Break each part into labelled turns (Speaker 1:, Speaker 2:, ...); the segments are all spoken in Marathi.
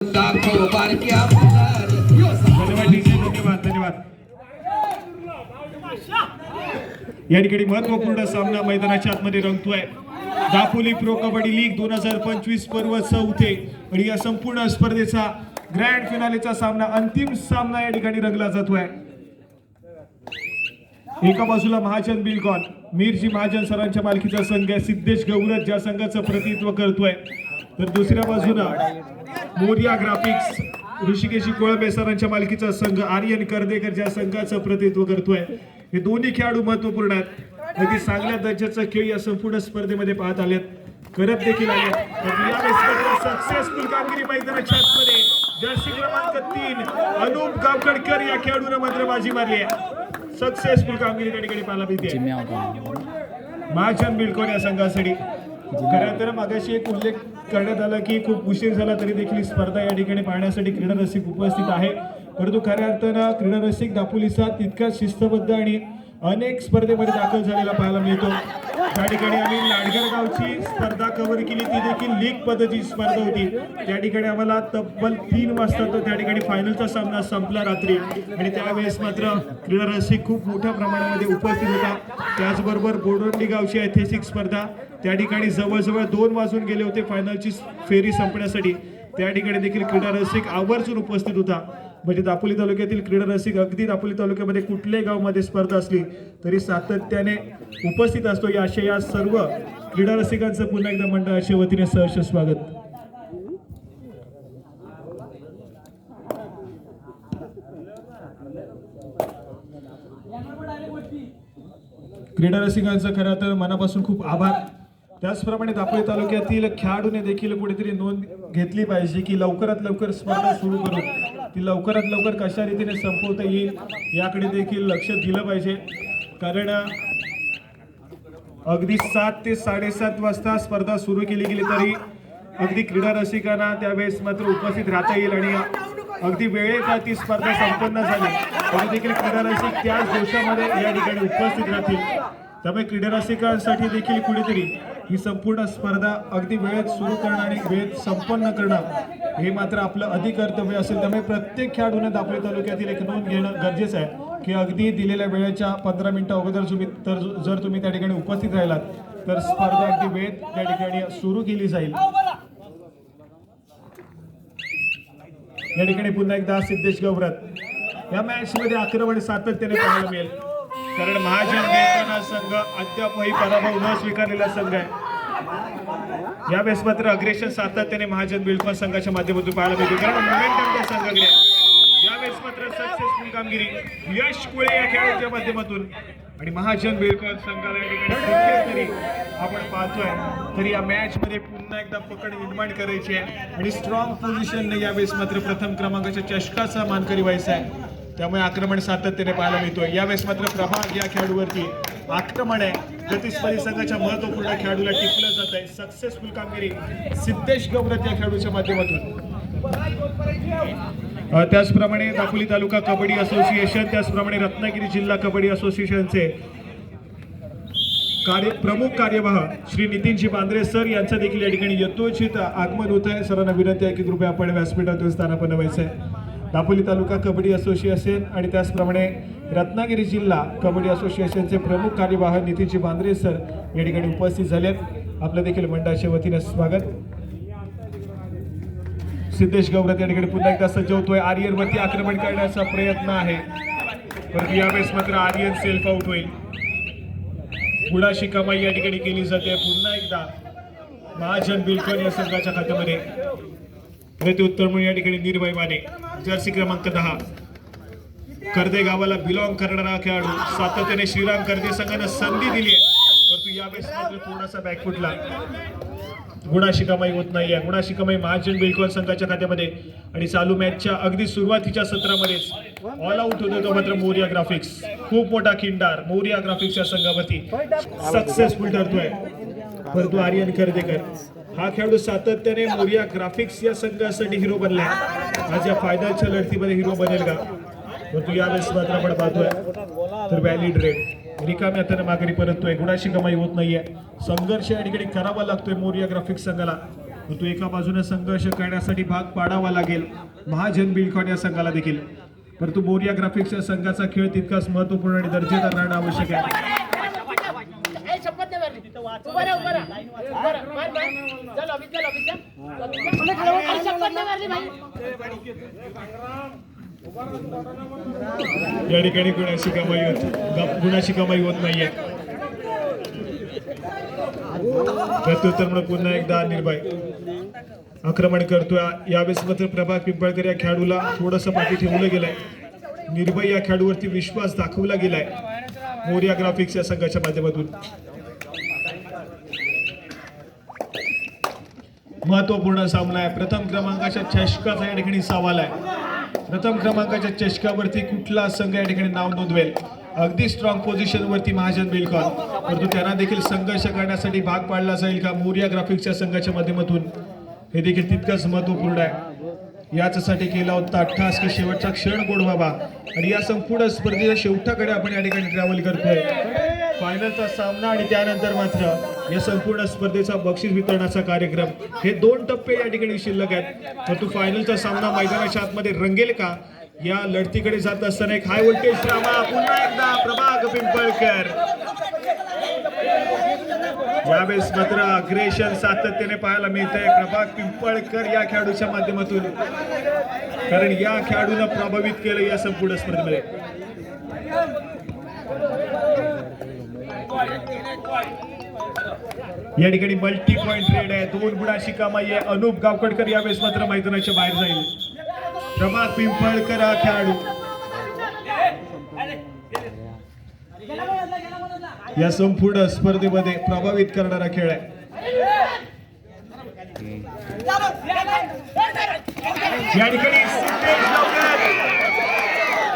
Speaker 1: धन्यवाद. या ठिकाणी महत्वपूर्ण सामना मैदानाच्या आतमध्ये रंगतोय. दापोली प्रो कबड्डी लीग 2025 पर्व चौथे आणि या संपूर्ण स्पर्धेचा ग्रँड फिनालेचा सामना, अंतिम सामना या ठिकाणी रंगला जातोय. एका बाजूला महाजन बिलकॉन मीरजी महाजन सरांच्या मालकीचा संघ आहे, सिद्धेश गौरज ज्या संघाचं प्रतिनिधित्व करतोय, तर दुसऱ्या बाजूला मोरिया ग्राफिक्स ऋषिकेशी कोळंबे सरांच्या मालकीचा संघ आर्यन कर्देकर ज्या संघाचं प्रतिनिधित्व करतोय. हे दोन्ही खेळाडू महत्वपूर्ण आहेत. अगदी चांगल्या दर्जाचा खेळ या संपूर्ण स्पर्धेमध्ये पाहत आलेत, करत देखील आलेत. सक्सेसफुल कामगिरी मैदानाच्या आतमध्ये जर्सी क्रमांक 3 अनूप गावकडकर या खेळाडूने मात्र बाजी मारली आहे. सक्सेसफुल कामगिरी त्या ठिकाणी पाहायला मिळते महाजन बिलकॉन या संघासाठी. खरं तर मागाशी एक उल्लेख करण्यात आला की खूप उशीर झाला तरी देखील स्पर्धा या ठिकाणी पाहण्यासाठी क्रीडा रसिक उपस्थित आहे. परंतु खऱ्या अर्थानं क्रीडा रसिक दापोलीचा तितका शिस्तबद्ध आणि अनेक स्पर्धेमध्ये दाखल झालेला पाहायला मिळतो. त्या ठिकाणी आम्ही लाडगर गावची स्पर्धा कव्हर केली, ती देखील लीग पद्धतीची स्पर्धा होती. त्या ठिकाणी आम्हाला तब्बल 3 वाजता तो त्या ठिकाणी फायनलचा सामना संपला रात्री, आणि त्यावेळेस मात्र क्रीडा रसिक खूप मोठ्या प्रमाणामध्ये उपस्थित होता. त्याचबरोबर बोडोंडी गावची ऐतिहासिक स्पर्धा, त्या ठिकाणी जवळजवळ 2 वाजून गेले होते फायनलची फेरी संपण्यासाठी. त्या ठिकाणी देखील क्रीडा रसिक आवर्जून उपस्थित होता. म्हणजे दापोली तालुक्यातील क्रीडा रसिक अगदी दापोली तालुक्यामध्ये कुठल्याही गावामध्ये स्पर्धा असली तरी सातत्याने उपस्थित असतो. या सर्व क्रीडा रसिकांचं पुन्हा एकदा मंडळाच्या वतीने सहर्ष स्वागत. क्रीडा रसिकांचं खरं तर मनापासून खूप आभार. त्याचप्रमाणे दापोली तालुक्यातील खेळाडूने देखील कुठेतरी नोंद घेतली पाहिजे की लवकरात लवकर स्पर्धा सुरू करून ती लवकरात लवकर कशा रीतीने संपवता येईल याकडे देखील लक्ष दिलं पाहिजे. कारण अगदी 7 ते 7:30 वाजता स्पर्धा सुरू केली गेली तरी अगदी क्रीडा रसिकांना त्यावेळेस मात्र उपस्थित राहता येईल आणि अगदी वेळेत ती स्पर्धा संपन्न झाली तरी देखील क्रीडा रसिक त्याच जोशामध्ये या ठिकाणी उपस्थित राहतील. त्यामुळे क्रीडा रसिकांसाठी देखील कुठेतरी ही संपूर्ण स्पर्धा अगदी वेळेत सुरू करणं आणि वेळेत संपन्न करणं हे मात्र आपलं अधिकर्तव्य असेल. त्यामुळे प्रत्येक खेळाडूने दापोली तालुक्यातील एक नोंद घेणं गरजेचं आहे की अगदी दिलेल्या वेळेच्या 15 मिनिटं अगोदर जर तुम्ही त्या ठिकाणी उपस्थित राहिलात तर स्पर्धा अगदी वेळेत त्या ठिकाणी सुरू केली जाईल. या ठिकाणी पुन्हा एकदा सिद्धेश गौरज या मॅच मध्ये आक्रमण सातत्याने पाहायला मिळेल. कारण महाजन बिलकॉन संघ अद्यापही पराभव न स्वीकारलेला संघ आहे. यावेळेस मात्र अग्रेशन सातत्याने महाजन बिलकॉन संघाच्या माध्यमातून पाहायला मिळते. कारण मोमेंटम त्या संघाकडे यावेळेस मात्र सक्सेसफुल कामगिरी यश कुळे या खेळाडूच्या माध्यमातून आणि महाजन बिलकॉन संघाला या ठिकाणी तरी आपण पाहतोय तरी या मॅच मध्ये पुन्हा एकदा पकड निर्माण करायची आहे आणि स्ट्रॉंग पोझिशनने यावेळेस मात्र प्रथम क्रमांकाच्या चषकाचा मानकरी व्हायचा आहे. त्यामुळे आक्रमण सातत्याने पाहायला मिळतोय. यावेळेस मात्र प्रभाग या खेळाडूवरती आक्रमण आहे. प्रतिस्पर्धी संघाच्या महत्वपूर्ण खेळाडूला टिपलं जात आहे. सक्सेसफुल कामगिरी सिद्धेश गौरज या खेळाडूच्या माध्यमातून. त्याचप्रमाणे दापोली तालुका कबड्डी असोसिएशन, त्याचप्रमाणे रत्नागिरी जिल्हा कबड्डी असोसिएशनचे प्रमुख कार्यवाह श्री नितीनजी बांद्रे सर यांचं देखील या ठिकाणी यथोचित आगमन होत आहे. सरांना विनंती आहे की कृपया आपण व्यासपीठातून स्थानापन्न व्हायचं आहे. दापोली तालुका कबड्डी असोसिएशन आणि त्याचप्रमाणे रत्नागिरी जिल्हा कबड्डी असोसिएशनचे प्रमुख कार्यवाह नितीनजी बांद्रे सर या ठिकाणी उपस्थित झालेत. आपलं देखील मंडळाच्या वतीने स्वागत. सिद्धेश गौरज या ठिकाणी पुन्हा एकदा सज्ज होतोय. आर्यनवरती आक्रमण करण्याचा प्रयत्न आहे परंतु यावेळेस मात्र आर्यन सेल्फ आउट होईल. गुणाशी कमाई या ठिकाणी केली जाते. पुन्हा एकदा महाजन बिलकॉन या संघाच्या खात्यामध्ये प्रत्युत्तर म्हणून या ठिकाणी निर्भय माने जर्सी क्रमांक 10 कर्दे गावाला बिलॉंग करणारा खेळाडू सातत्याने श्रीराम कर्दे संघाने संधी दिली आहे परंतु यावेळेस मात्र थोडासा बॅकफुटला. गुणाशी कमाई होत नाहीये. गुणाशी कमाई महाजन बिलकॉन संघाच्या खात्यामध्ये आणि चालू मॅचच्या अगदी सुरुवातीच्या सत्रामध्येच ऑल आउट होतो तो मात्र मोरिया ग्राफिक्स. खूप मोठा खिंडार मोरिया ग्राफिक्सच्या संघावरती सक्सेसफुल ठरतोय. परंतु आर्यन कर्देकर हा खेळाडू सातत्याने मोरिया ग्राफिक्स या संघासाठी हिरो बनलाय. आज या फायनलच्या लढतीमध्ये हिरो बनेल का परंतु यावेळेस मात्र आपण पाहतोय तर व्हॅलिड रेड रिकाम्या हाताने माघारी परततोय. गुणाशी कमाई होत नाहीये. संघर्ष या ठिकाणी करावा लागतोय मोरिया ग्राफिक्स संघाला. तो एका बाजूने संघर्ष करण्यासाठी भाग पाडावा लागेल महाजन बिल्डकॉन या संघाला देखील, परंतु मोरिया ग्राफिक्सच्या संघाचा खेळ तितकाच महत्वपूर्ण आणि दर्जेदार राहणं आवश्यक आहे. या ठिकाणी गुणाची कमाई होत नाहीये. प्रत्युत्तर म्हणून पुन्हा एकदा निर्भय आक्रमण करतोय. यावेळेस मात्र प्रभात पिंपळकर या खेळाडूला थोडंसं पाठी ठेवलं गेलंय. निर्भय या खेळाडूवरती विश्वास दाखवला गेलाय मोरिया ग्राफिक्स या संघाच्या माध्यमातून. महत्वपूर्ण सामना आहे. प्रथम क्रमांकाच्या चषकाचा या ठिकाणी सवाल आहे. प्रथम क्रमांकाच्या चषकावरती कुठला संघ या ठिकाणी नाव नोंदवेल. अगदी स्ट्रॉंग पोझिशन वरती महाजन बिल्डकॉन, परंतु त्यांना देखील संघर्ष करण्यासाठी भाग पाडला जाईल का मोरिया ग्राफिक्सच्या संघाच्या माध्यमातून, हे देखील तितकंच महत्वपूर्ण आहे. याच्यासाठी केला होता अट्टास की शेवटचा क्षण गोड व्हावा आणि या संपूर्ण स्पर्धेच्या शेवटाकडे आपण या ठिकाणी ट्रॅव्हल करतोय. फायनलचा सामना आणि त्यानंतर मात्र या संपूर्ण स्पर्धेचा बक्षीस वितरणाचा कार्यक्रम, हे 2 टप्पे या ठिकाणी शिल्लक आहेत. परंतु फायनलचा सामना मैदानाच्या आतमध्ये रंगेल का, या लढतीकडे जात असताना एक हाय व्होल्टेज ड्रामा पुन्हा एकदा प्रभाग पिंपळकर. यावेळेस मात्र अग्रेशन सातत्याने पाहायला मिळतंय प्रभाग पिंपळकर या खेळाडूच्या माध्यमातून, कारण या खेळाडूनं प्रभावित केलं या संपूर्ण स्पर्धेमध्ये. या ठिकाणी मल्टी पॉइंट रेड आहे. 2 गुणाची कमाई आहे. अनुप गावकडकर यावेळेस मात्र मैदानाच्या बाहेर जाईल. प्रभाग पिंपळकर हा खेळाडू या संपूर्ण स्पर्धेमध्ये प्रभावित करणारा खेळ आहे. या ठिकाणी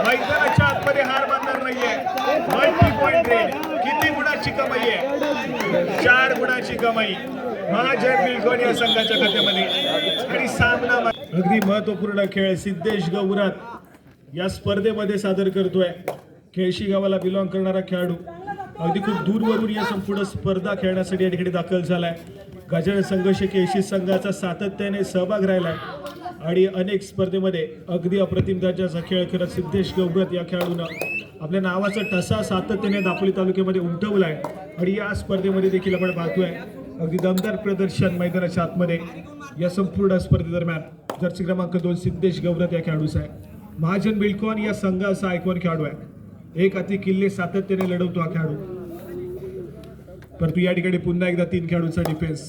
Speaker 1: मैदानाच्या आतमध्ये हार मानणार नाहीये. Multi point red. किती गुणाची कमाई आहे. 4 गुणाची कमाई महाजन बिल्डकॉन या संघाच्या खात्यामध्ये. आणि सामना अगदी महत्वपूर्ण खेळ सिद्धेश गौरात या स्पर्धेमध्ये सादर करतोय. केळशी गावाला बिलॉंग करणारा खेळाडू अगदी खूप दूरवरून या संपूर्ण स्पर्धा खेळण्यासाठी या ठिकाणी दाखल झालाय. गजानन संघर्ष केळशी संघाचा सातत्याने सहभाग राहिलाय आणि अनेक स्पर्धेमध्ये अगदी अप्रतिम दर्जाचा खेळ करत सिद्धेश गौरत या खेळाडूनं आपल्या नावाचा ठसा सातत्याने दापोली तालुक्यामध्ये उमटवलाय. आणि या स्पर्धेमध्ये देखील आपण पाहतोय अगदी दमदार प्रदर्शन मैदानाच्या आतमध्ये या संपूर्ण स्पर्धेदरम्यान. जर्सी क्रमांक 2 सिद्धेश गौरत या खेळाडूचा आहे. महाजन बिल्डकॉन या संघाचा आयकॉन खेळाडू आहे. एक अति किल्ले सातत्याने लढवतो हा खेळाडू, परंतु या ठिकाणी पुन्हा एकदा 3 खेळाडूंचा defence.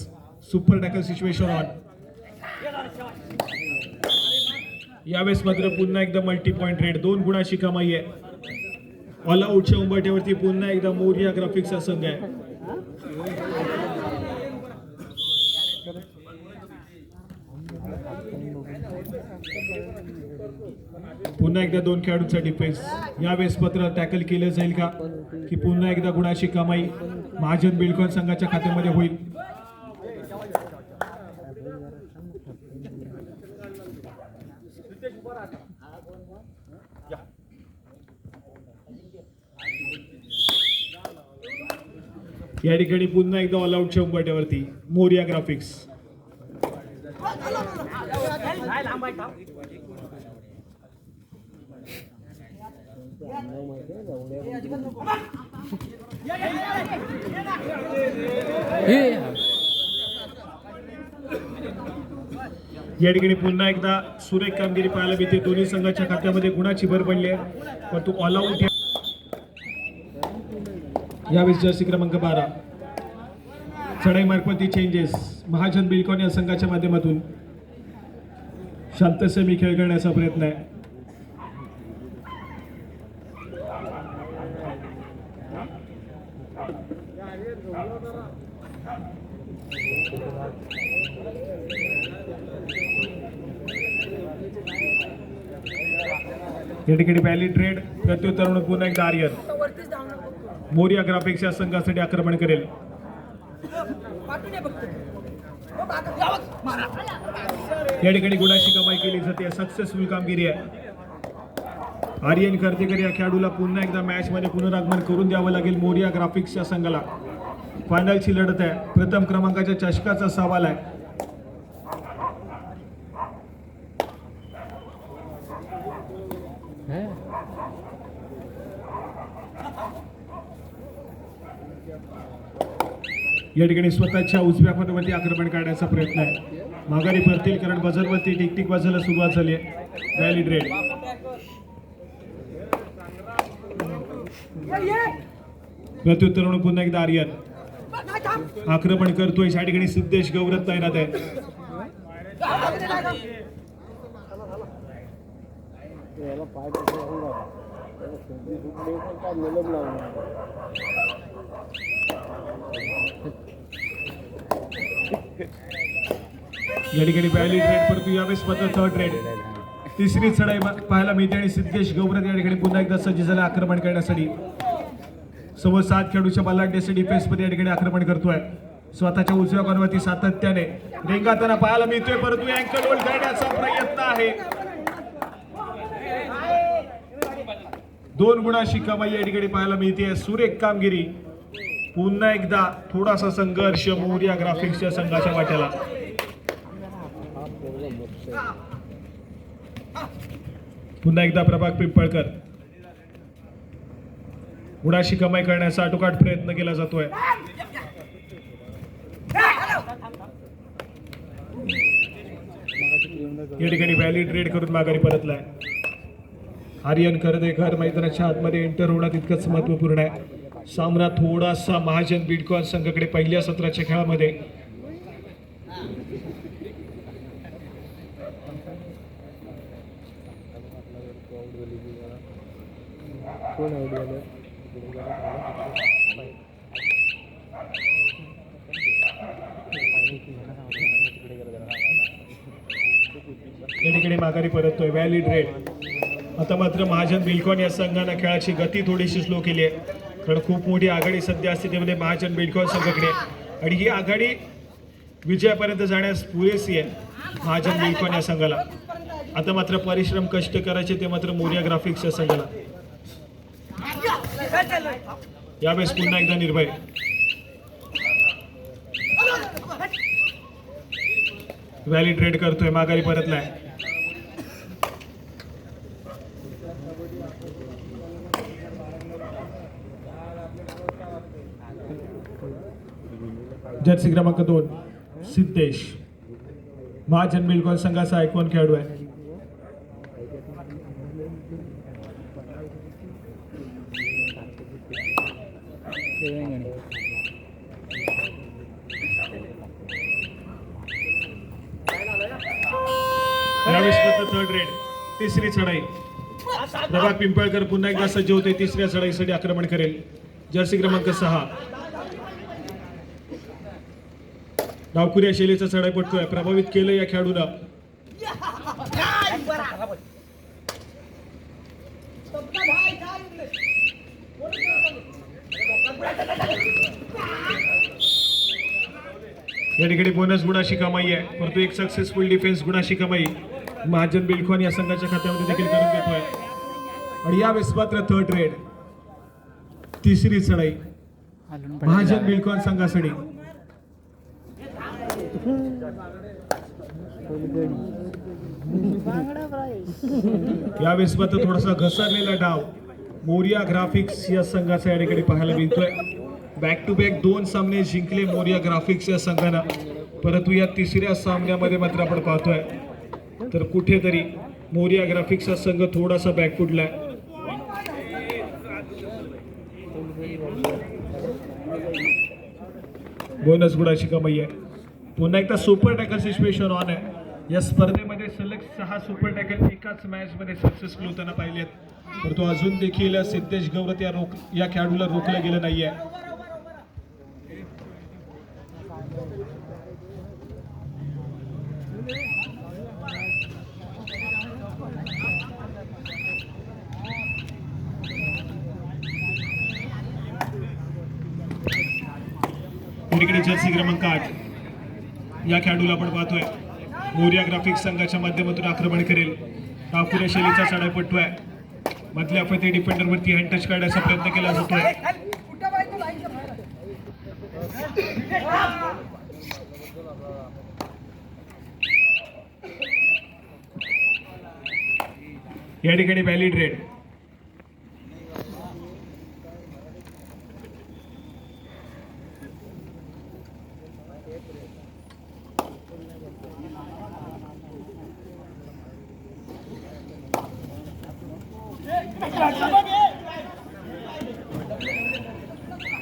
Speaker 1: Super tackle situation on. यावेळेस मात्र पुन्हा एकदा मल्टी पॉइंट रेड. 2 गुणाची कमाई आहे. ऑल आउटच्या उंबरठ्यावरती पुन्हा एकदा मोरिया ग्राफिक्सचा संघ आहे. पुन्हा एकदा 2 खेळाडूंचा डिफेन्स. यावेळेस मात्र टॅकल केलं जाईल का, की पुन्हा एकदा गुणाची कमाई महाजन बिल्डकॉन संघाच्या खात्यामध्ये होईल. या ठिकाणी पुन्हा एकदा ऑल आउटच्या उंबरठ्यावरती मोरिया ग्राफिक्स. या ठिकाणी पुन्हा एकदा सुरेख कामगिरी पाहायला मिळते. दोन्ही संघाच्या खात्यामध्ये गुणाची भर पडली आहे, परंतु ऑल आउट यावेळेस जर्सी क्रमांक 12 चढाई मार्गवरती चेंजेस. महाजन बिल्डकॉन या संघाच्या माध्यमातून शांत सेमी खेळ करण्याचा प्रयत्न आहे. या ठिकाणी पॅली ट्रेड. प्रत्युत्तर म्हणून पुन्हा एकदा आर्यन मोरिया ग्राफिक्स या संघासाठी आक्रमण करेल. या ठिकाणी गुणाची कमाई केली जाते. सक्सेसफुल कामगिरी आहे. आर्यन कर्तेकर या खेळाडूला पुन्हा एकदा मॅच मध्ये पुनरागमन करून द्यावं लागेल मोरिया ग्राफिक्स या संघाला. फायनलची लढत आहे. प्रथम क्रमांकाच्या चषकाचा सवाल आहे. या ठिकाणी स्वतःच्या उजव्या फॉरवरती आक्रमण करण्याचा प्रयत्न आहे. माघारी परतील कारण बझरवरती टिकटिक वाजायला सुरुवात झाली आहे. Valid red. प्रत्युत्तर म्हणून पुन्हा एकदा आर्यन आक्रमण करतोय. या ठिकाणी सिद्धेश गौरव तैनात आहे. या ठिकाणी व्हॅलिड रेड परंतु यावेळेस मात्र थर्ड रेड. तिसरी चढाई पाहायला मिळते आणि सिद्धेश गौरव या ठिकाणी पुन्हा एकदा सज्ज झाला आक्रमण करण्यासाठी. समोर 7 खेळाडूच्या बल्लांड्याचे डिफेन्स मध्ये या ठिकाणी आक्रमण करतोय. स्वतःच्या उजव्या कॉर्नरवरती सातत्याने रेंगाताना पाहायला मिळतोय परंतु अँकल होल्ड करण्याचा प्रयत्न आहे. 2 गुणाची कमाई या ठिकाणी पाहायला मिळते. सुरेख कामगिरी. पुन्हा एकदा थोडासा संघर्ष मोरिया ग्राफिक्सच्या संघाच्या वाट्याला. पुन्हा एकदा प्रभाग पिंपळकर. गुणाची कमाई करण्याचा आटोकाट प्रयत्न केला जातोय. या ठिकाणी व्हॅलिड रेड करून माघारी परतलाय. आर्यन करदेकर मैदानाच्या आतमध्ये एंटर होणं तितकंच महत्वपूर्ण आहे. सामना थोडासा महाजन बिडकॉन संघाकडे पहिल्या सत्राच्या खेळामध्ये. या ठिकाणी माघारी परततोय. Valid red. आता मात्र महाजन बिल्कॉन या संघाने खेळाची गती थोडीशी स्लो केली आहे कारण खूप मोठी आघाडी सध्या स्थितीमध्ये महाजन बिल्कॉन संघाकडे आणि ही आघाडी विजयापर्यंत जाण्यास पुरेशी आहे महाजन बिल्कॉन या संघाला. आता मात्र परिश्रम कष्ट करायचे ते मात्र मोरिया ग्राफिक्स या संघाला. यावेळेस पुन्हा एकदा निर्भय. व्हॅलिड रेड करतोय. माघारी परतलाय. जर्सी क्रमांक 2 सिद्धेश. महाजन बिल्कॉन संघाचा आयकॉन खेळाडू आहे. यावेळेस थर्ड रेड. तिसरी चढाई. प्रभाग पिंपळकर पुन्हा एकदा सज्ज होते. तिसऱ्या चढाईसाठी आक्रमण करेल. जर्सी क्रमांक 6 डावखुऱ्या शैलीचा चढाई पटतोय. प्रभावित केलं या खेळाडूला. या ठिकाणी बोनस गुणाची कमाई आहे परंतु एक सक्सेसफुल डिफेन्स गुणाची कमाई महाजन बिल्कॉन या संघाच्या खात्यामध्ये देखील करून देतोय. आणि यावेळेस मात्र थर्ड रेड. तिसरी चढाई महाजन बिल्कॉन संघासाठी. यावेळेस मात्र थोडासा घसरलेला डाव मोरिया ग्राफिक्स या संघाचा या ठिकाणी पाहायला मिळतोय. बॅक टू बॅक 2 सामने जिंकले मोरिया ग्राफिक्स या संघानं परंतु या तिसऱ्या सामन्यामध्ये मात्र आपण पाहतोय तर कुठेतरी मोरिया ग्राफिक्सचा संघ थोडासा बॅकफुटलाय. बोनस गुणाची कमाई आहे. पुन्हा एकदा सुपर टॅकल सिच्युएशन ऑन आहे. या स्पर्धेमध्ये सलग 6 सुपर टॅकल एकाच मॅच मध्ये सक्सेसफुल होताना पाहिलेत परंतु अजून देखील सिद्धेश गौरव या खेळाडूला रोखलं गेलं नाहीये. जर्सी क्रमांक 8 या खेळाडूला आपण पाहतोय मोरिया ग्राफिक्स संघाच्या माध्यमातून आक्रमण करेल. डावखुऱ्या शैलीचा चढाई पटतोय. मधल्या फते डिफेंडरवरती हँड टच करण्याचा प्रयत्न केला जातोय. या ठिकाणी व्हॅलिड रेड.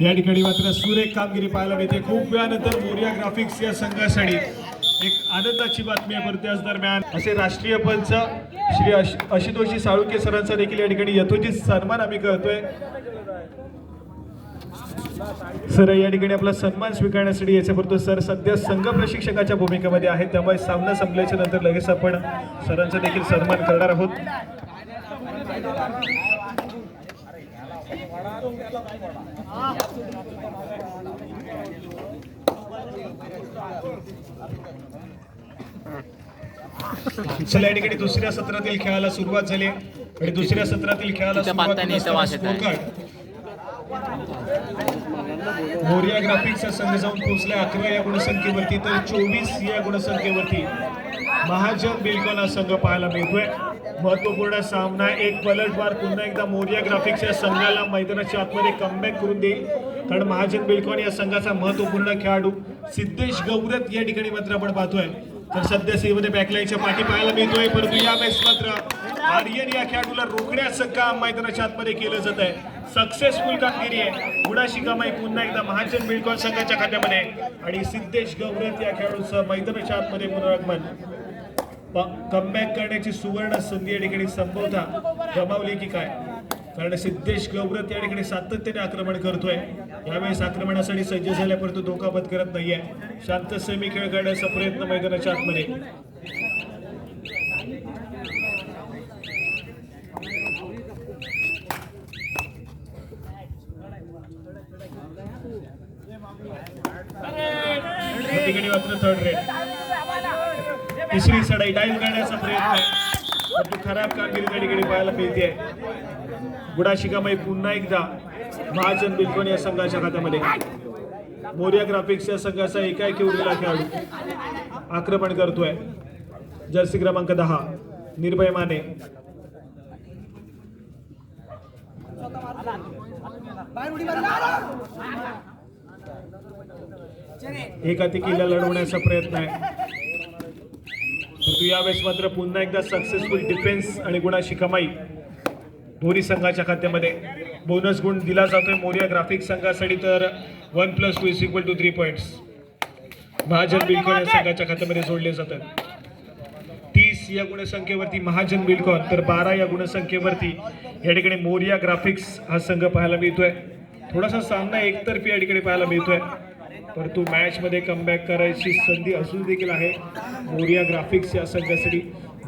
Speaker 1: या ठिकाणी मात्र सुरेख कामगिरी पाहायला मिळते. खूप वेळानंतर मोरिया ग्राफिक्स या संघासाठी एक आनंदाची बातमी आहे. परंतु याच दरम्यान असे राष्ट्रीय पंच श्री आशुतोषी साळुंखे सरांचा देखील या ठिकाणी यथोचित सन्मान आम्ही करतोय. सर या ठिकाणी आपला सन्मान स्वीकारण्यासाठी याचे, परंतु सर सध्या संघ प्रशिक्षकाच्या भूमिकेमध्ये आहेत, त्यामुळे सामना संपल्याच्या नंतर लगेच आपण सरांचा देखील सन्मान करणार आहोत. चला या ठिकाणी दुसऱ्या सत्रातील खेळाला सुरुवात झाली आणि दुसऱ्या सत्रातील खेळाला मोरिया ग्राफिक्सचा संघ जाऊन पोहोचला 11 या गुणसंख्येवरती, तर 24 या गुणसंख्येवरती महाजन बिल्कुल हा संघ पाहायला मिळतोय. महत्वपूर्ण सामना, एक पलटवार पुन्हा एकदा मोरिया ग्राफिक्स या संघाला मैदानाच्या आतमध्ये कमबॅक करून देईल, कारण महाजन बिल्कुल या संघाचा महत्वपूर्ण खेळाडू सिद्धेश गौरत या ठिकाणी मात्र आपण पाहतोय. तर सध्या सीमध्ये बॅकलाईनच्या पाठी पाहायला मिळतोय, परंतु यावेळेस मात्र आर्यन या खेळाडूला रोखण्याचं काम मैदानाच्या आतमध्ये केलं जात आहे. सक्सेसफुल कामगिरी आहे. गुणाशी कमाई पुन्हा एकदा महाजन बिल्कुल संघाच्या खात्यामध्ये आणि सिद्धेश गौरत या खेळाडूचं मैदानाच्या आतमध्ये पुनरागमन. कमबॅक करण्याची सुवर्ण संधी या ठिकाणी संभवता गमावली की काय, कारण सिद्धेश गौरत या ठिकाणी सातत्याने आक्रमण करतोय. यावेळेस आक्रमणासाठी सज्ज झाल्या, परंतु धोका पत्करत नाहीये. शांत सेमी खेळ करण्याचा प्रयत्न मैदानाच्या आतमध्ये. ठिकाणी मात्र थर्ड रेड. तिसरी सडाई डाईव्ह करण्याचा प्रयत्न आहे, परंतु खराब कामगिरी त्या ठिकाणी पाहायला मिळते. गुणाशी कमाई पुन्हा एकदा महाजन बिल्कुल या संघाच्या खात्यामध्ये. मोरिया ग्राफिक्स या संघाचा एकाएकी उरलेला खेळाडू आक्रमण करतोय. जर्सी क्रमांक 10 निर्भय माने. एकातिकीला लढवण्याचा प्रयत्न आहे, परंतु यावेळेस मात्र पुन्हा एकदा सक्सेसफुल डिफेन्स आणि गुणाशी कमाई दोन्ही संघाच्या खात्यामध्ये. बोनस गुण दिला जातोय मोरिया ग्राफिक्स संघासाठी, तर 1+2 = 3 पॉइंट्स महाजन बिल्कुल या संघाच्या खात्यामध्ये जोडले जातात. 30 या गुणसंख्येवरती महाजन बिल्कुल, तर 12 या गुणसंख्येवरती या ठिकाणी मोरिया ग्राफिक्स हा संघ पाहायला मिळतोय. थोडासा सामना एकतर्फी या ठिकाणी पाहायला मिळतोय, परंतु मॅच मध्ये कमबॅक करायची संधी अजून देखील आहे मोरिया ग्राफिक्स या संघासाठी.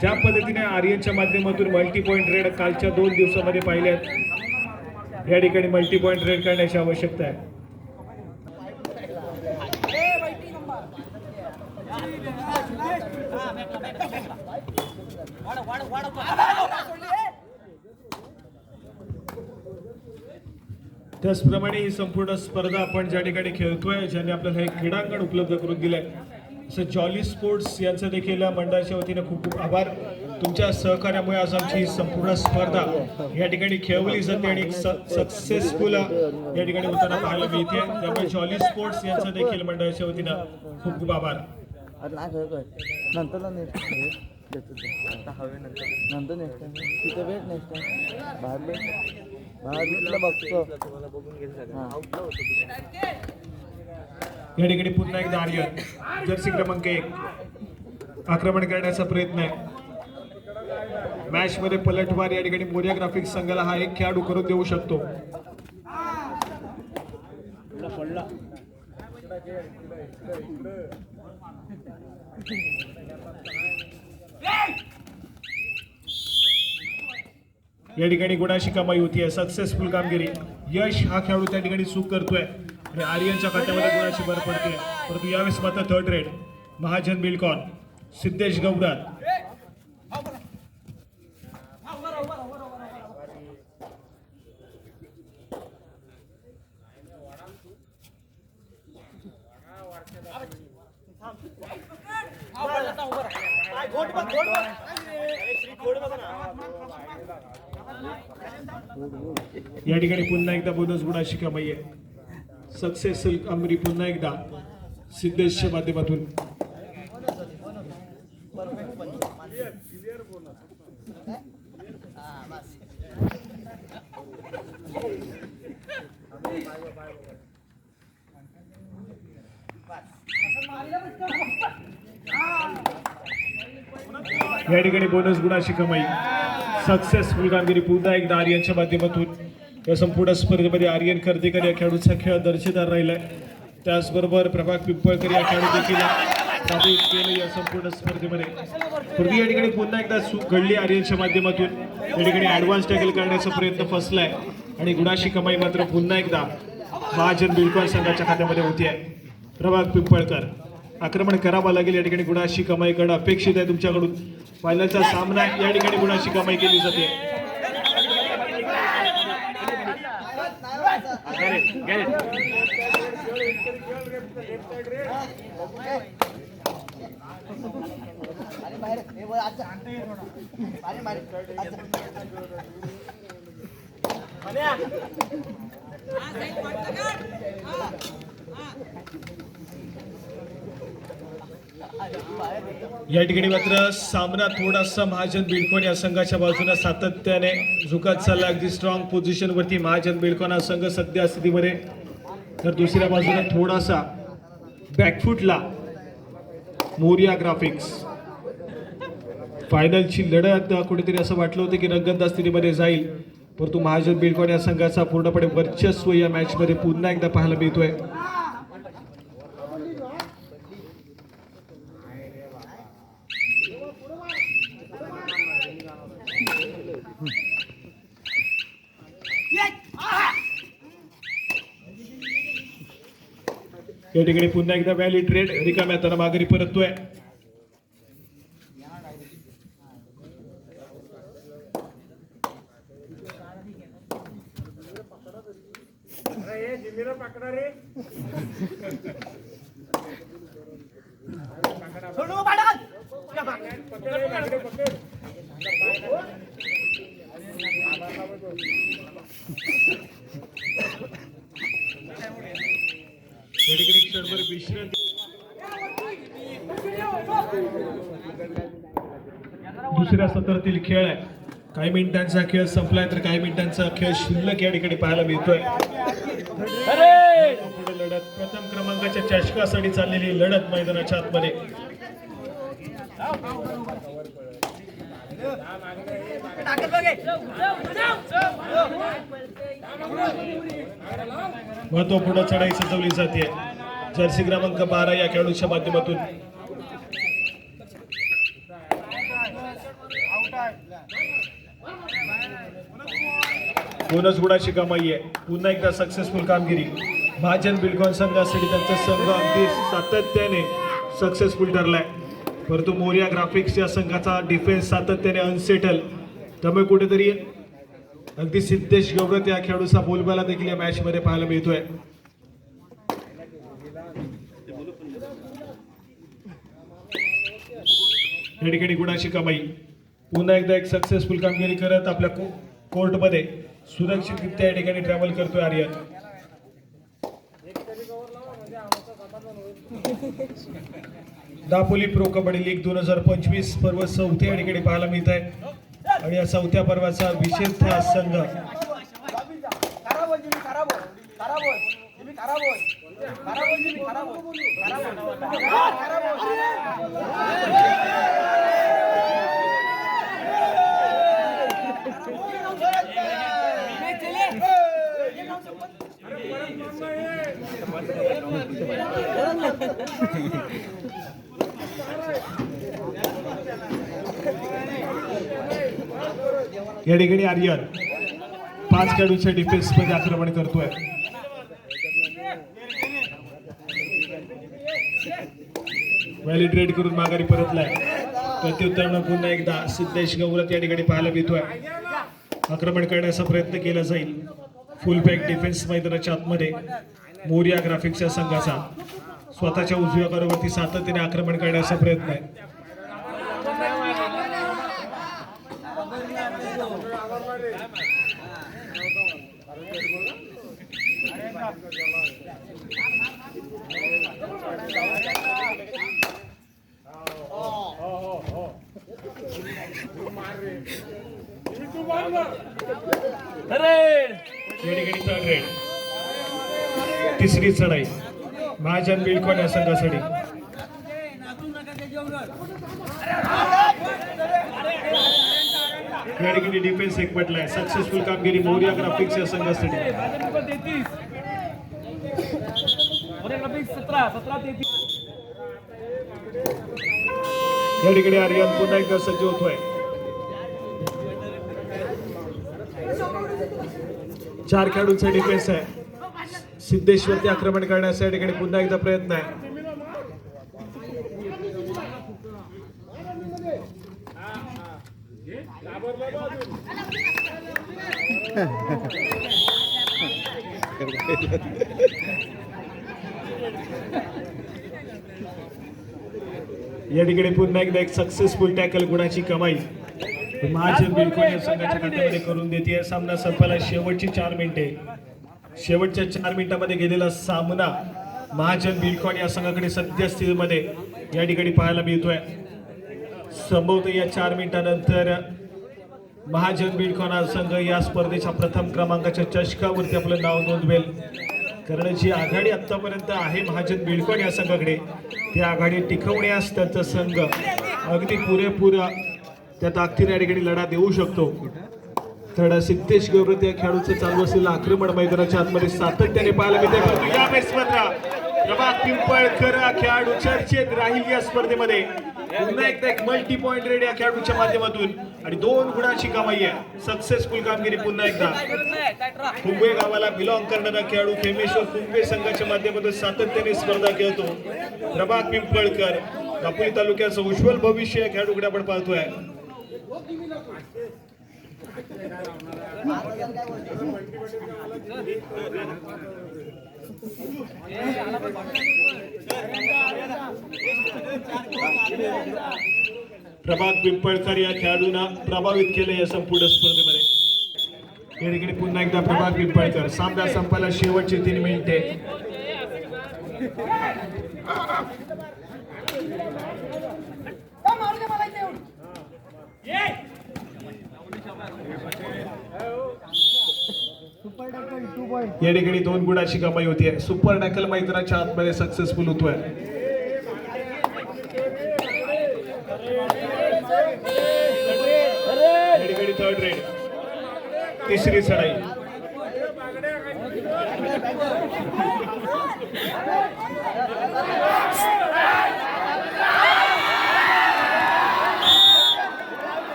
Speaker 1: ज्या पद्धतीने आर्यनच्या माध्यमातून मल्टी पॉइंट रेड कालच्या 2 दिवसामध्ये पाहिले आहेत, या ठिकाणी मल्टी पॉइंट रेड करण्याची आवश्यकता आहे. त्याचप्रमाणे ही संपूर्ण स्पर्धा आपण ज्या ठिकाणी खेळतोय, ज्याने आपल्याला हे क्रीडांगण उपलब्ध करून दिलंय, असं जॉली स्पोर्ट्स यांचं देखील मंडळाच्या वतीनं खूप खूप आभार. तुमच्या सहकार्यामुळे आज आमची ही संपूर्ण स्पर्धा या ठिकाणी खेळवली जाते आणि सक्सेसफुल या ठिकाणी होताना पाहायला मिळते. त्यामुळे जॉली स्पोर्ट्स यांचं देखील मंडळाच्या वतीनं खूप खूप आभार. या ठिकाणी पुन्हा एकदा आर्यन जर्सी क्रमांक 1 आक्रमण करण्याचा प्रयत्न आहे. मॅच मध्ये पलटवार या ठिकाणी मोरिया ग्राफिक्स संघाला हा एक खेळाडू करून देऊ शकतो. या ठिकाणी गुणाशी कमाई होतीये. सक्सेसफुल कामगिरी. यश हा खेळाडू त्या ठिकाणी चूक करतोय आणि आर्यनच्या खात्यामध्ये गुणाशी भर पडते, परंतु यावेळेस मात्र थर्ड रेड महाजन बिल्कुल सिद्धेश गौरत. या ठिकाणी पुन्हा एकदा बोनस गुणाची कमाई आहे. सक्सेसफुल कामगिरी पुन्हा एकदा सिद्धेशच्या माध्यमातून. या ठिकाणी बोनस गुणाची कमाई. सक्सेसफुल कामगिरी पुन्हा एकदा आर्यनच्या माध्यमातून. या संपूर्ण स्पर्धेमध्ये आर्यन कर्देकर या खेळाडूचा खेळ दर्जेदार राहिलाय. त्याचबरोबर प्रभाग पिंपळकर या खेळाडू देखील साधित केले या संपूर्ण स्पर्धेमध्ये. पूर्वी या ठिकाणी पुन्हा एकदा चूक घडली आर्यनच्या माध्यमातून. या ठिकाणी ऍडव्हान्स टॅकल करण्याचा प्रयत्न फसलाय आणि गुणाची कमाई मात्र पुन्हा एकदा महाजन बिल्डकॉन संघाच्या खात्यामध्ये होती आहे. प्रभाग पिंपळकर आक्रमण करावं लागेल. या ठिकाणी गुणाची कमाई करणं अपेक्षित आहे तुमच्याकडून. फायनलचा सामना या ठिकाणी गुणाची कमाई केली जाते. या ठिकाणी मात्र सामना थोडासा महाजन बिल्डकॉन या संघाच्या बाजूने सातत्याने झुकत चालला. अगदी स्ट्रॉंग पोझिशन वरती महाजन बिल्डकॉन हा संघ सध्या स्थितीमध्ये. तर दुसऱ्या बाजूने थोडासा बॅकफुटला मोरिया ग्राफिक्स. फायनलची लढत कुठेतरी असं वाटलं होतं की रंगतदार स्थितीमध्ये जाईल, परंतु महाजन बिल्डकॉन या संघाचा पूर्णपणे वर्चस्व या मॅच मध्ये पुन्हा एकदा पाहायला मिळतोय. या ठिकाणी पुन्हा एकदा व्हॅली ट्रेड रिकाम्या हाताने माघारी परततोय. दुसऱ्या सत्रातील खेळ आहे. काही मिनिटांचा खेळ संपलाय तर काही मिनिटांचा खेळ शिल्लक या ठिकाणी पाहायला मिळतोय. पुढे लढत प्रथम क्रमांकाच्या चषकासाठी चाललेली लढत मैदानाच्या आतमध्ये. महत्वपूर्ण चढाई सजवली जाते. जर्सी क्रमांक 12 या खेळाडूच्या माध्यमातून. बोनस गुणाची कमाई आहे. पुन्हा एकदा सक्सेसफुल कामगिरी महाजन बिल्डकॉन संघासाठी. त्यांचा संघ अगदी सातत्याने सक्सेसफुल ठरलाय, परंतु मोरिया ग्राफिक्स या संघाचा डिफेन्स सातत्याने अनसेटल. त्यामुळे कुठेतरी अगदी सिद्धेश गवळत या खेळाडूचा बोलबाला देखील या मॅच मध्ये पाहायला मिळतोय. या ठिकाणी गुणाची कमाई. पुन्हा एकदा एक सक्सेसफुल कामगिरी करत आपल्या कोर्टमध्ये सुरक्षितरित्या या ठिकाणी ट्रॅव्हल करतोय आर्यन. दापोली प्रो कबड्डी लीग 2025 पर्व चौथ्या या ठिकाणी पाहायला मिळत आहे. आणि या चौथ्या पर्वाचा विशेषतः संघ या ठिकाणी आर्यन 5 खेळाडूच्या डिफेन्स मध्ये आक्रमण करतोय. व्हॅलिडेट करून माघारी परतलाय. प्रत्युत्तर पुन्हा एकदा सिद्धेश गवळत या ठिकाणी पाहायला मिळतोय. आक्रमण करण्याचा प्रयत्न केला जाईल. फुल बॅक डिफेन्स मैदानाच्या आतमध्ये मोरिया ग्राफिक्सच्या संघाचा स्वतःच्या उजव्या करोवरती सातत्याने आक्रमण करण्याचा प्रयत्न आहे. थर्ड रेड तिसरी चढाई महाजन बिल्डकॉन या संघासाठी या ठिकाणी डिफेन्स एक पटलाय सक्सेसफुल कामगिरी मोरिया ग्राफिक्स या संघासाठी या ठिकाणी आर्यन पुन्हा एकदा सज्ज होतोय 4 खेळाडूंचा डिफेन्स आहे सिद्धेश्वरती आक्रमण करण्याचा या ठिकाणी पुन्हा एकदा प्रयत्न आहे या ठिकाणी पुन्हा एकदा एक सक्सेसफुल टॅकल गुणाची कमाई महाजन बिल्डकॉन या संघाच्या खात्यामध्ये करून देते सामना संपायला शेवटची 4 मिनिटे शेवटच्या 4 मिनिटांमध्ये गेलेला सामना महाजन बिल्डकॉन या संघाकडे सद्यस्थितीमध्ये या ठिकाणी पाहायला मिळतोय संभवतः या 4 मिनिटांनंतर महाजन बिल्डकॉन हा संघ या स्पर्धेच्या प्रथम क्रमांकाच्या चषकावरती आपलं नाव नोंदवेल कारण जी आघाडी आतापर्यंत आहे महाजन बिल्डकॉन या संघाकडे ती आघाडी टिकवण्यास त्यांचा संघ अगदी पुरेपूर त्या ताकदीने या ठिकाणी लढा देऊ शकतो तर सिद्धेश गौरव या खेळाडूचं चालू असलेलं आक्रमण मैदानाच्या आतमध्ये सातत्याने पाहायला मिळते परंतु या मॅचमध्ये प्रभात पिंपळकर खेळाडू चर्चेत राहील या स्पर्धेमध्ये पुन्हा एकदा एक मल्टी पॉइंट रेड या खेळाडूच्या माध्यमातून आणि 2 गुणाची कमाई आहे सक्सेसफुल कामगिरी पुन्हा एकदा कुंभे गावाला बिलॉंग करणारा खेळाडू खेमेश्वर कुंभे संघाच्या माध्यमातून सातत्याने स्पर्धा खेळतो प्रभात पिंपळकर दापोली तालुक्याचं उज्ज्वल भविष्य या खेळाडूकडे आपण पाहतोय प्रभात पिंपळकर या खेळाडूंना प्रभावित केले या संपूर्ण स्पर्धेमध्ये या ठिकाणी पुन्हा एकदा प्रभात पिंपळकर सामना संपायला शेवटची 3 मिनिटे या ठिकाणी 2 गुणाची कमाई होती सुपर टॅकल मैदानाच्या आतमध्ये सक्सेसफुल होतोय या ठिकाणी थर्ड रेड तिसरी चढाई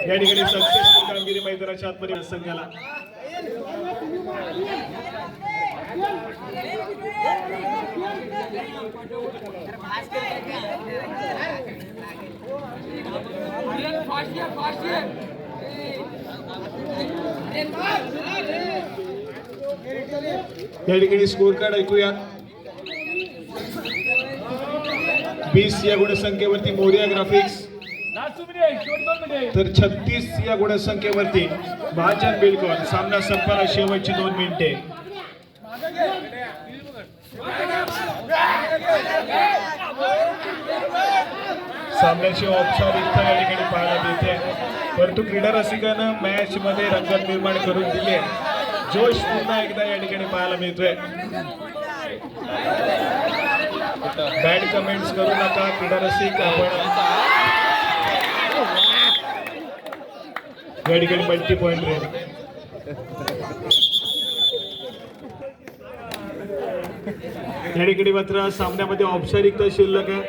Speaker 1: या ठिकाणी सक्सेसफुल कामगिरी मैदानाच्या आतमध्ये संघाला या ठिकाणी स्कोर कार्ड ऐकूया 20 या गुणसंख्येवरती मोरिया ग्राफिक्स तर 36 या गुणसंख्येवरती महाजन बिल्डकॉन सामना संपायला शेवटची 2 मिनिटे सामन्याची औपचारिकता या ठिकाणी पाहायला मिळते परंतु क्रीडा रसिकांना मॅच मध्ये रंगत निर्माण करून दिले जोश पुन्हा एकदा या ठिकाणी पाहायला मिळतोय बॅड कमेंट्स करू नका क्रीडा रसिक आपण या ठिकाणी मल्टी पॉइंट रेड या ठिकाणी मात्र सामन्यामध्ये औपचारिकता शिल्लक आहे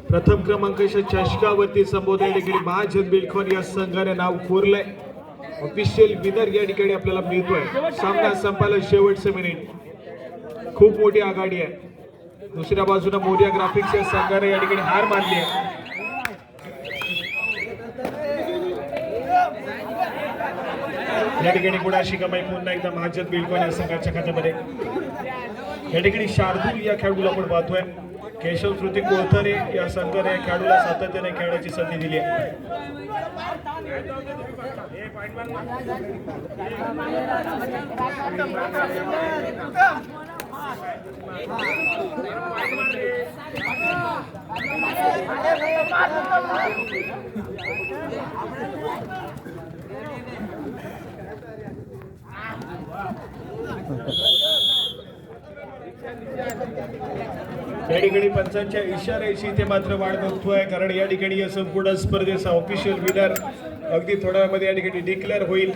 Speaker 1: प्रथम क्रमांकाच्या चषकावरती संबोधन या ठिकाणी महाजन बिल्डकॉन या संघाने नाव कोरलंय ऑफिशियल विनर या ठिकाणी आपल्याला मिळतोय सामना संपायला शेवटचे मिनिट खूप मोठी आघाडी आहे दुसऱ्या बाजूला मोरिया ग्राफिक्स या संघाने या ठिकाणी हार मानली आहे या ठिकाणी गुणाची कमाई पुन्हा एकदा महाजन बिल्डकॉन या संघाच्या खात्यामध्ये या ठिकाणी शार्दूल या खेळाडूला आपण पाहतोय केशव श्रुती कोळथरे या संघाने खेळाडूला सातत्याने खेळण्याची संधी दिली आहे. या ठिकाणी पंचांच्या इशाऱ्याची इथे मात्र वाढ बघतोय, कारण या ठिकाणी या संपूर्ण स्पर्धेचा ऑफिशियल विनर अगदी थोड्या वेळामध्ये या ठिकाणी डिक्लेअर होईल.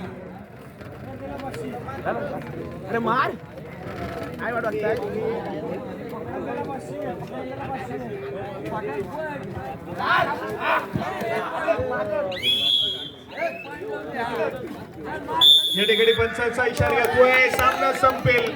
Speaker 1: या ठिकाणी पंचांचा इशारा येतोय, सामना संपेल.